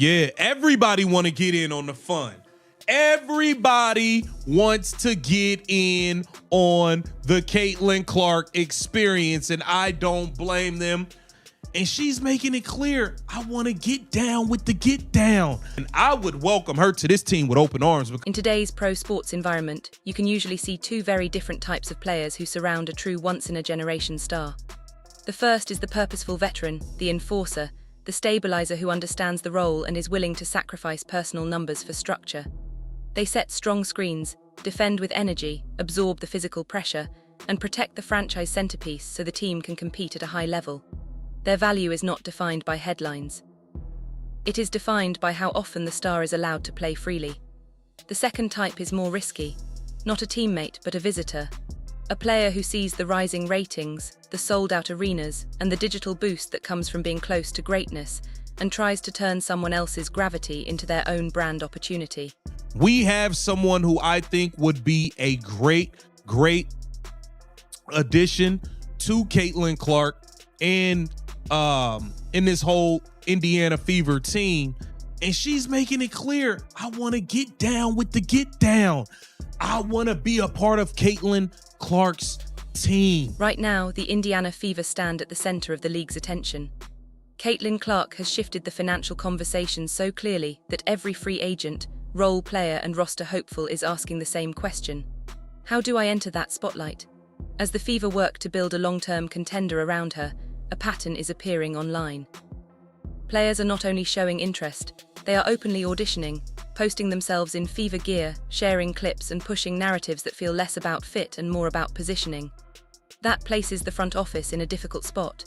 Yeah, everybody want to get in on the fun. Everybody wants to get in on the Caitlin Clark experience, and I don't blame them. And she's making it clear, I want to get down with the get down. And I would welcome her to this team with open arms. In today's pro sports environment, you can usually see two very different types of players who surround a true once-in-a-generation star. The first is the purposeful veteran, the enforcer, the stabilizer who understands the role and is willing to sacrifice personal numbers for structure. They set strong screens, defend with energy, absorb the physical pressure, and protect the franchise centerpiece so the team can compete at a high level. Their value is not defined by headlines. It is defined by how often the star is allowed to play freely. The second type is more risky, not a teammate but a visitor. A player who sees the rising ratings, the sold-out arenas, and the digital boost that comes from being close to greatness, and tries to turn someone else's gravity into their own brand opportunity. We have someone who I think would be a great addition to Caitlin Clark and in this whole Indiana Fever team. And she's making it clear, I want to get down with the get down. I want to be a part of Caitlin Clark's team. Right now, the Indiana Fever stand at the center of the league's attention. Caitlin Clark has shifted the financial conversation so clearly that every free agent, role player and roster hopeful is asking the same question. How do I enter that spotlight? As the Fever work to build a long-term contender around her, a pattern is appearing online. Players are not only showing interest, they are openly auditioning, posting themselves in Fever gear, sharing clips and pushing narratives that feel less about fit and more about positioning. That places the front office in a difficult spot.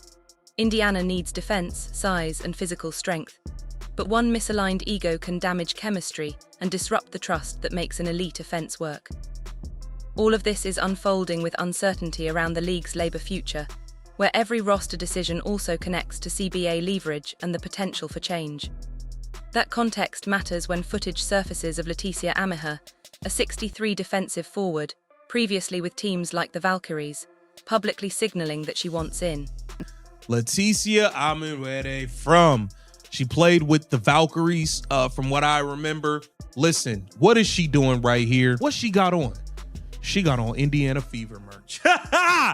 Indiana needs defense, size and physical strength. But one misaligned ego can damage chemistry and disrupt the trust that makes an elite offense work. All of this is unfolding with uncertainty around the league's labor future, where every roster decision also connects to CBA leverage and the potential for change. That context matters when footage surfaces of Leticia Amiher, a 6'3" defensive forward, previously with teams like the Valkyries, publicly signaling that she wants in. Leticia Amiher she played with the Valkyries, from what I remember. Listen, what is she doing right here? What she got on? She got on Indiana Fever merch.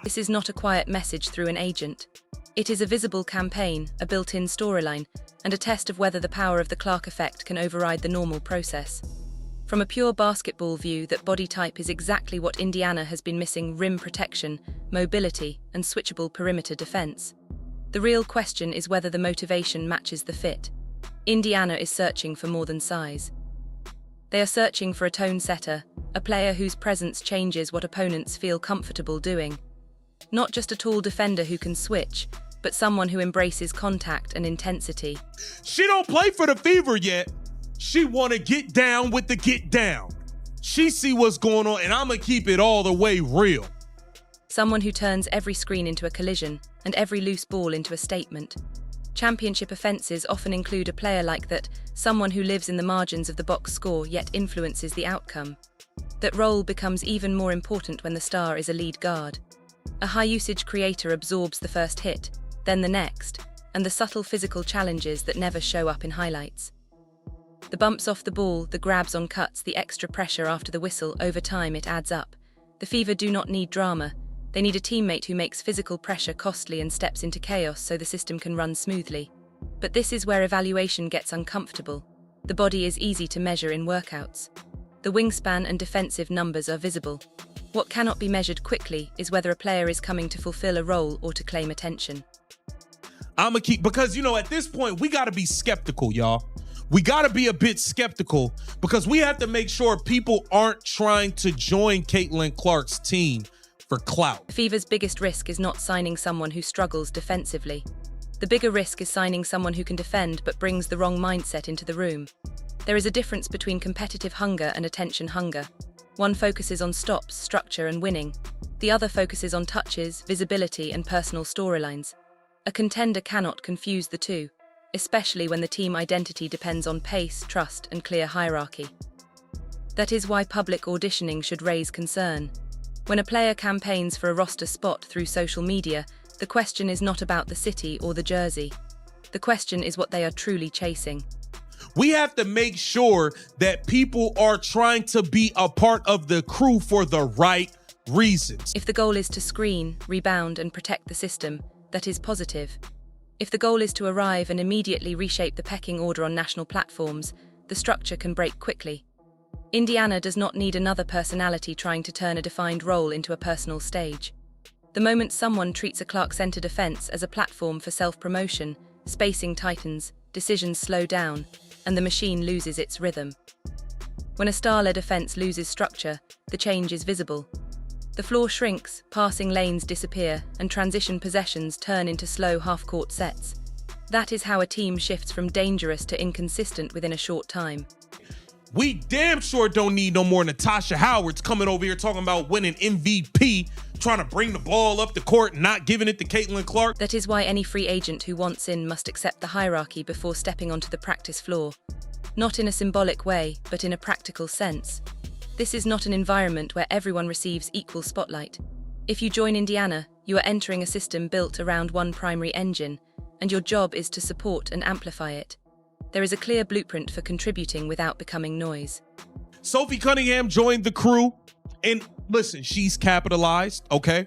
This is not a quiet message through an agent. It is a visible campaign, a built-in storyline, and a test of whether the power of the Clark effect can override the normal process. From a pure basketball view, that body type is exactly what Indiana has been missing: rim protection, mobility, and switchable perimeter defense. The real question is whether the motivation matches the fit. Indiana is searching for more than size. They are searching for a tone setter, a player whose presence changes what opponents feel comfortable doing. Not just a tall defender who can switch, but someone who embraces contact and intensity. She don't play for the Fever yet. She want to get down with the get down. She see what's going on, and I'm going to keep it all the way real. Someone who turns every screen into a collision and every loose ball into a statement. Championship offenses often include a player like that, someone who lives in the margins of the box score yet influences the outcome. That role becomes even more important when the star is a lead guard. A high-usage creator absorbs the first hit, then the next, and the subtle physical challenges that never show up in highlights. The bumps off the ball, the grabs on cuts, the extra pressure after the whistle, over time it adds up. The Fever do not need drama. They need a teammate who makes physical pressure costly and steps into chaos so the system can run smoothly. But this is where evaluation gets uncomfortable. The body is easy to measure in workouts. The wingspan and defensive numbers are visible. What cannot be measured quickly is whether a player is coming to fulfill a role or to claim attention. Because, at this point, we got to be skeptical, y'all. We got to be a bit skeptical because we have to make sure people aren't trying to join Caitlin Clark's team for clout. Fever's biggest risk is not signing someone who struggles defensively. The bigger risk is signing someone who can defend but brings the wrong mindset into the room. There is a difference between competitive hunger and attention hunger. One focuses on stops, structure, and winning. The other focuses on touches, visibility, and personal storylines. A contender cannot confuse the two, especially when the team identity depends on pace, trust, and clear hierarchy. That is why public auditioning should raise concern. When a player campaigns for a roster spot through social media, the question is not about the city or the jersey. The question is what they are truly chasing. We have to make sure that people are trying to be a part of the crew for the right reasons. If the goal is to screen, rebound, and protect the system, that is positive. If the goal is to arrive and immediately reshape the pecking order on national platforms, the structure can break quickly. Indiana does not need another personality trying to turn a defined role into a personal stage. The moment someone treats a Clark-centered offense as a platform for self-promotion, spacing tightens, decisions slow down, and the machine loses its rhythm. When a star-led offense loses structure, the change is visible. The floor shrinks, passing lanes disappear, and transition possessions turn into slow half-court sets. That is how a team shifts from dangerous to inconsistent within a short time. We damn sure don't need no more Natasha Howards coming over here talking about winning MVP, trying to bring the ball up the court and not giving it to Caitlin Clark. That is why any free agent who wants in must accept the hierarchy before stepping onto the practice floor. Not in a symbolic way, but in a practical sense. This is not an environment where everyone receives equal spotlight. If you join Indiana, you are entering a system built around one primary engine, and your job is to support and amplify it. There is a clear blueprint for contributing without becoming noise. Sophie Cunningham joined the crew, and listen, she's capitalized, okay?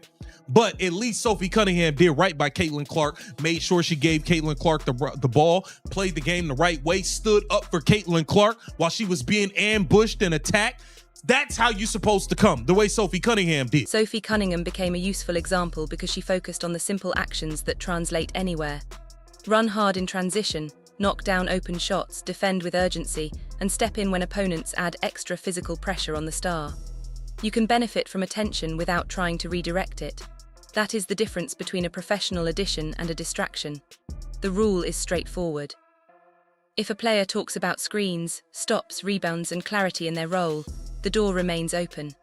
But at least Sophie Cunningham did right by Caitlin Clark, made sure she gave Caitlin Clark the ball, played the game the right way, stood up for Caitlin Clark while she was being ambushed and attacked. That's how you're supposed to come, the way Sophie Cunningham did. Sophie Cunningham became a useful example because she focused on the simple actions that translate anywhere. Run hard in transition, knock down open shots, defend with urgency, and step in when opponents add extra physical pressure on the star. You can benefit from attention without trying to redirect it. That is the difference between a professional addition and a distraction. The rule is straightforward. If a player talks about screens, stops, rebounds, and clarity in their role, the door remains open.